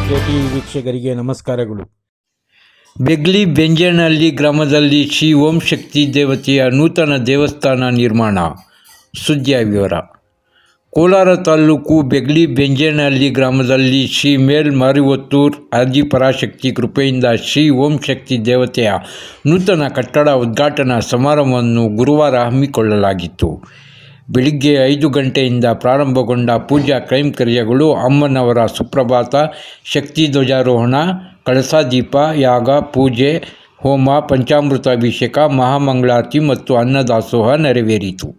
KTV ವೀಕ್ಷಕರಿಗೆ ನಮಸ್ಕಾರಗಳು. ಬೆಗ್ಲಿ ಬೆಂಜನಹಳ್ಳಿ ಗ್ರಾಮದಲ್ಲಿ ಶ್ರೀ ಓಂ ಶಕ್ತಿ ದೇವತೆಯ ನೂತನ ದೇವಸ್ಥಾನ ನಿರ್ಮಾಣ. ಸುದ್ದಿಯ ವಿವರ. ಕೋಲಾರ ತಾಲೂಕು ಬೆಗ್ಲಿ ಬೆಂಜನಹಳ್ಳಿ ಗ್ರಾಮದಲ್ಲಿ ಶ್ರೀ ಮೇಲ್ಮರುವತ್ತೂರ್ ಆದಿಪರಾಶಕ್ತಿ ಕೃಪೆಯಿಂದ ಶ್ರೀ ಓಂ ಶಕ್ತಿ ದೇವತೆಯ ನೂತನ ಕಟ್ಟಡ ಉದ್ಘಾಟನಾ ಸಮಾರಂಭವನ್ನು ಗುರುವಾರ ಹಮ್ಮಿಕೊಳ್ಳಲಾಗಿತ್ತು. ಬೆಳಿಗ್ಗೆ 5 ಗಂಟೆಯಿಂದ ಪ್ರಾರಂಭಗೊಂಡ ಪೂಜಾ ಕೈಂಕರ್ಯಗಳು ಅಮ್ಮನವರ ಸುಪ್ರಭಾತ, ಶಕ್ತಿ ಧ್ವಜಾರೋಹಣ, ಕಳಸಾದೀಪ, ಯಾಗ, ಪೂಜೆ, ಹೋಮ, ಪಂಚಾಮೃತಾಭಿಷೇಕ, ಮಹಾಮಂಗಳಾರತಿ ಮತ್ತು ಅನ್ನದಾಸೋಹ ನೆರವೇರಿತು.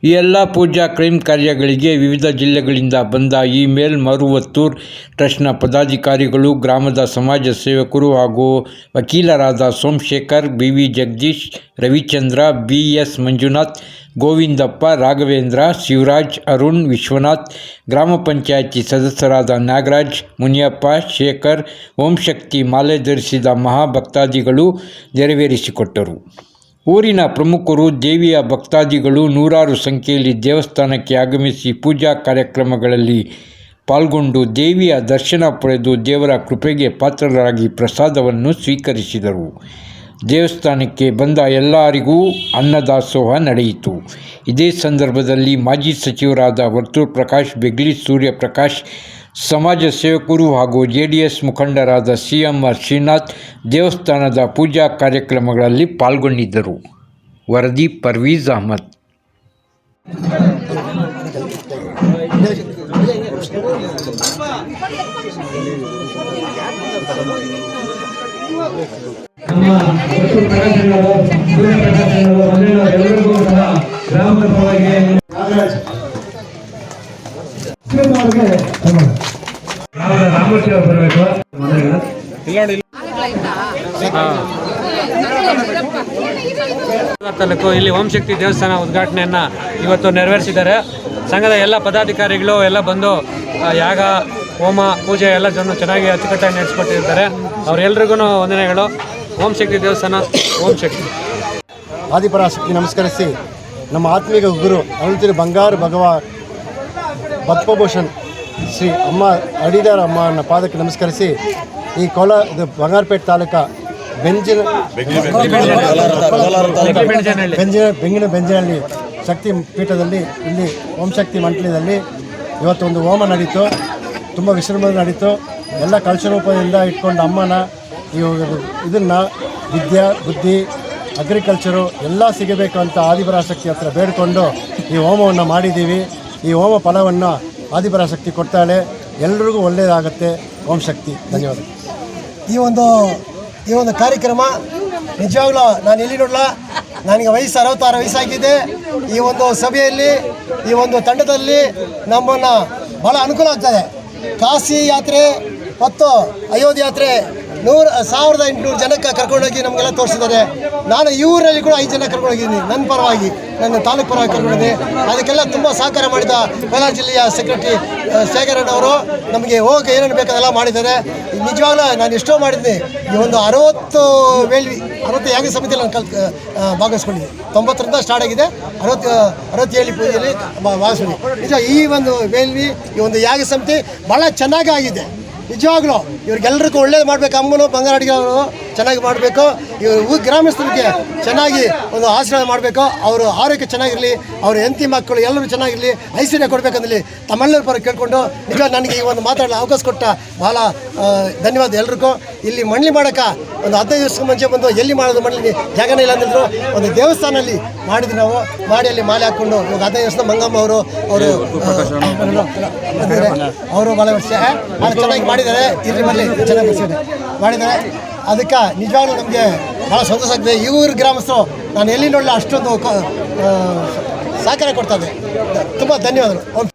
ಈ ಎಲ್ಲ ಪೂಜಾ ಕೈಂಕರ್ಯಗಳಿಗೆ ವಿವಿಧ ಜಿಲ್ಲೆಗಳಿಂದ ಬಂದ ಈ ಮೇಲ್ಮರುವತ್ತೂರ್ ಟ್ರಸ್ಟ್ನ ಪದಾಧಿಕಾರಿಗಳು, ಗ್ರಾಮದ ಸಮಾಜ ಸೇವಕರು ಹಾಗೂ ವಕೀಲರಾದ ಸೋಮಶೇಖರ್, BV ಜಗದೀಶ್, ರವಿಚಂದ್ರ, BS ಮಂಜುನಾಥ್, ಗೋವಿಂದಪ್ಪ, ರಾಘವೇಂದ್ರ, ಶಿವರಾಜ್, ಅರುಣ್, ವಿಶ್ವನಾಥ್, ಗ್ರಾಮ ಪಂಚಾಯಿತಿ ಸದಸ್ಯರಾದ ನಾಗರಾಜ್, ಮುನಿಯಪ್ಪ, ಶೇಖರ್, ಓಂಶಕ್ತಿ ಮಾಲೆ ಧರಿಸಿದ ಮಹಾಭಕ್ತಾದಿಗಳು ನೆರವೇರಿಸಿಕೊಟ್ಟರು. ಊರಿನ ಪ್ರಮುಖರು, ದೇವಿಯ ಭಕ್ತಾದಿಗಳು ನೂರಾರು ಸಂಖ್ಯೆಯಲ್ಲಿ ದೇವಸ್ಥಾನಕ್ಕೆ ಆಗಮಿಸಿ ಪೂಜಾ ಕಾರ್ಯಕ್ರಮಗಳಲ್ಲಿ ಪಾಲ್ಗೊಂಡು ದೇವಿಯ ದರ್ಶನ ಪಡೆದು ದೇವರ ಕೃಪೆಗೆ ಪಾತ್ರರಾಗಿ ಪ್ರಸಾದವನ್ನು ಸ್ವೀಕರಿಸಿದರು. ದೇವಸ್ಥಾನಕ್ಕೆ ಬಂದ ಎಲ್ಲರಿಗೂ ಅನ್ನದಾಸೋಹ ನಡೆಯಿತು. ಇದೇ ಸಂದರ್ಭದಲ್ಲಿ ಮಾಜಿ ಸಚಿವರಾದ ವರ್ತೂರ್ ಪ್ರಕಾಶ್, ಬೆಗ್ಲಿ ಸೂರ್ಯಪ್ರಕಾಶ್, ಸಮಾಜ ಸೇವಕರು ಹಾಗೂ JDS ಮುಖಂಡರಾದ CMR ಶ್ರೀನಾಥ್ ದೇವಸ್ಥಾನದ ಪೂಜಾ ಕಾರ್ಯಕ್ರಮಗಳಲ್ಲಿ ಪಾಲ್ಗೊಂಡಿದ್ದರು. ವರದಿ ಪರ್ವೀಜ್ ಅಹಮದ್. ಗ್ರಾಮದ ಪರವಾಗಿ ರಾಮೋತ್ಸವ ಬರಬೇಕು. ತಾಲೂಕು ಇಲ್ಲಿ ಓಂ ಶಕ್ತಿ ದೇವಸ್ಥಾನ ಉದ್ಘಾಟನೆಯನ್ನು ಇವತ್ತು ನೆರವೇರಿಸಿದ್ದಾರೆ. ಸಂಘದ ಎಲ್ಲ ಪದಾಧಿಕಾರಿಗಳು ಎಲ್ಲ ಬಂದು ಯಾಗ, ಹೋಮ, ಪೂಜೆ ಎಲ್ಲ ಚೆನ್ನಾಗಿ ಅಚ್ಚುಕಟ್ಟಾಗಿ ನಡೆಸಿಕೊಟ್ಟಿರ್ತಾರೆ. ಅವರೆಲ್ಲರಿಗೂ ವಂದನೆಗಳು. ಓಂ ಶಕ್ತಿ ದೇವಸ್ಥಾನ, ಓಂ ಶಕ್ತಿ. ಆದಿಪರಾಶಕ್ತಿ ನಮಸ್ಕರಿಸಿ ನಮ್ಮ ಆತ್ಮೀಕ ಗುರು ಅರುಳ್ತಿರು ಬಂಗಾರು ಭಗವ ಪದ್ಮಭೂಷಣ್ ಶ್ರೀ ಅಮ್ಮ ಅಡಿದಾರ ಅಮ್ಮ ಅನ್ನೋ ಪಾದಕ್ಕೆ ನಮಸ್ಕರಿಸಿ ಈ ಇದು ಬಂಗಾರಪೇಟೆ ತಾಲೂಕು ಬೆಂಜನಹಳ್ಳಿ ಶಕ್ತಿ ಪೀಠದಲ್ಲಿ ಇಲ್ಲಿ ಓಂ ಶಕ್ತಿ ಮಂಟಲದಲ್ಲಿ ಇವತ್ತು ಒಂದು ಹೋಮ ನಡೀತು. ತುಂಬ ವಿಶ್ರಮದಲ್ಲಿ ನಡೀತು. ಎಲ್ಲ ಕಲಶರೂಪದಿಂದ ಇಟ್ಕೊಂಡು ಅಮ್ಮನ ಇದನ್ನು ವಿದ್ಯಾ, ಬುದ್ಧಿ, ಅಗ್ರಿಕಲ್ಚರು ಎಲ್ಲ ಸಿಗಬೇಕು ಅಂತ ಆದಿಪರಾಶಕ್ತಿ ಹತ್ರ ಬೇಡಿಕೊಂಡು ಈ ಹೋಮವನ್ನು ಮಾಡಿದ್ದೀವಿ. ಈ ಹೋಮ ಫಲವನ್ನು ಆದಿಪರಾಶಕ್ತಿ ಕೊಡ್ತಾಳೆ. ಎಲ್ರಿಗೂ ಒಳ್ಳೆಯದಾಗುತ್ತೆ. ಓಂ ಶಕ್ತಿ. ಧನ್ಯವಾದ. ಈ ಒಂದು ಕಾರ್ಯಕ್ರಮ ನಿಜವಾಗ್ಲೂ ನಾನು ಎಲ್ಲಿ ನೋಡಲ್ಲ. ನನಗೆ ವಯಸ್ಸು 66 ವಯಸ್ಸಾಗಿದೆ. ಈ ಒಂದು ಸಭೆಯಲ್ಲಿ, ಈ ಒಂದು ತಂಡದಲ್ಲಿ ನಮ್ಮನ್ನು ಭಾಳ ಅನುಕೂಲ ಆಗ್ತದೆ. ಕಾಶಿ ಯಾತ್ರೆ ಮತ್ತು ಅಯೋಧ್ಯೆ ಯಾತ್ರೆ 1800 ಜನಕ್ಕೆ ಕರ್ಕೊಂಡೋಗಿ ನಮಗೆಲ್ಲ ತೋರಿಸಿದ್ದಾರೆ. ನಾನು ಈ ಊರಲ್ಲಿ ಕೂಡ 5 ಜನ ಕರ್ಕೊಂಡೋಗಿದ್ದೀನಿ. ನನ್ನ ಪರವಾಗಿ, ನನ್ನ ತಾಲೂಕು ಪರವಾಗಿ ಕರ್ಕೊಂಡಿದ್ದೀನಿ. ಅದಕ್ಕೆಲ್ಲ ತುಂಬ ಸಹಕಾರ ಮಾಡಿದ ಕೋಲಾರ ಜಿಲ್ಲೆಯ ಸೆಕ್ರೆಟರಿ ಶೇಖರಣ್ಣ ಅವರು ನಮಗೆ ಹೋಗಿ ಏನೇನು ಬೇಕಾದೆಲ್ಲ ಮಾಡಿದ್ದಾರೆ. ನಿಜವಾಗ್ಲೂ ನಾನು ಎಷ್ಟೋ ಮಾಡಿದ್ದೀನಿ. ಈ ಒಂದು 60 ಯಾಗ ಸಮಿತಿಯಲ್ಲಿ ನಾನು ಭಾಗವಹಿಸ್ಕೊಂಡಿದ್ದೆ. 90ರಿಂದ ಸ್ಟಾರ್ಟ್ ಆಗಿದೆ. 67 ಪೂಜೆಯಲ್ಲಿ ಭಾಗವಹಿಸ್ಕೊಂಡು ನಿಜ ಈ ಒಂದು ವೇಲ್ವಿ, ಈ ಒಂದು ಯಾಗ ಸಮಿತಿ ಭಾಳ ಚೆನ್ನಾಗಿ ಆಗಿದೆ. ನಿಜವಾಗ್ಲೂ ಇವ್ರಿಗೆಲ್ಲರಿಗೂ ಒಳ್ಳೇದು ಮಾಡಬೇಕು. ಅಮ್ಮನು ಬಂಗಾರಡಿಗವರು ಚೆನ್ನಾಗಿ ಮಾಡಬೇಕು. ಇವರು ಗ್ರಾಮಸ್ಥರಿಗೆ ಚೆನ್ನಾಗಿ ಒಂದು ಆಶೀರ್ವಾದ ಮಾಡಬೇಕು. ಅವರು ಆರೋಗ್ಯ ಚೆನ್ನಾಗಿರಲಿ, ಅವ್ರ ಹೆಂಡತಿ ಮಕ್ಕಳು ಎಲ್ಲರೂ ಚೆನ್ನಾಗಿರಲಿ, ಐಶ್ವರ್ಯ ಕೊಡಬೇಕಂದಲ್ಲಿ ತಮ್ಮೆಲ್ಲರ ಪರ ಕೇಳಿಕೊಂಡು ನಿಜ ನನಗೆ ಈ ಒಂದು ಮಾತಾಡಲು ಅವಕಾಶ ಕೊಟ್ಟ ಭಾಳ ಧನ್ಯವಾದ ಎಲ್ರಿಗೂ. ಇಲ್ಲಿ ಮಂಡಳಿ ಮಾಡೋಕ್ಕೆ ಒಂದು 15 ದಿವಸಕ್ಕೆ ಮುಂಚೆ ಬಂದು ಎಲ್ಲಿ ಮಾಡೋದು ಮಂಡಳಿ ಜಾಗನೇ ಇಲ್ಲ ಅಂದಿದ್ರು. ಒಂದು ದೇವಸ್ಥಾನದಲ್ಲಿ ಮಾಡಿದ್ವಿ ನಾವು. ಮಾಡಿ ಅಲ್ಲಿ ಮಾಲೆ ಹಾಕ್ಕೊಂಡು ಇವಾಗ 15 ವರ್ಷದ ಮಂಗಮ್ಮ ಅವರು ಭಾಳ ವರ್ಷ ಚೆನ್ನಾಗಿ ಮಾಡಿದ್ದಾರೆ. ಇಲ್ಲಿ ಮಲ್ಲಿ ಚೆನ್ನಾಗಿ ಮಾಡಿದ್ದಾರೆ. ಅದಕ್ಕೆ ನಿಜವಾಗ್ಲೂ ನಮಗೆ ಭಾಳ ಸಂತೋಷ ಆಗ್ತದೆ. ಈ ಊರು ಗ್ರಾಮಸ್ಥರು ನಾನು ಎಲ್ಲಿ ನೋಡಲ್ಲ ಅಷ್ಟೊಂದು ಸಹಕಾರ ಕೊಡ್ತಾರೆ. ತುಂಬ ಧನ್ಯವಾದಗಳು.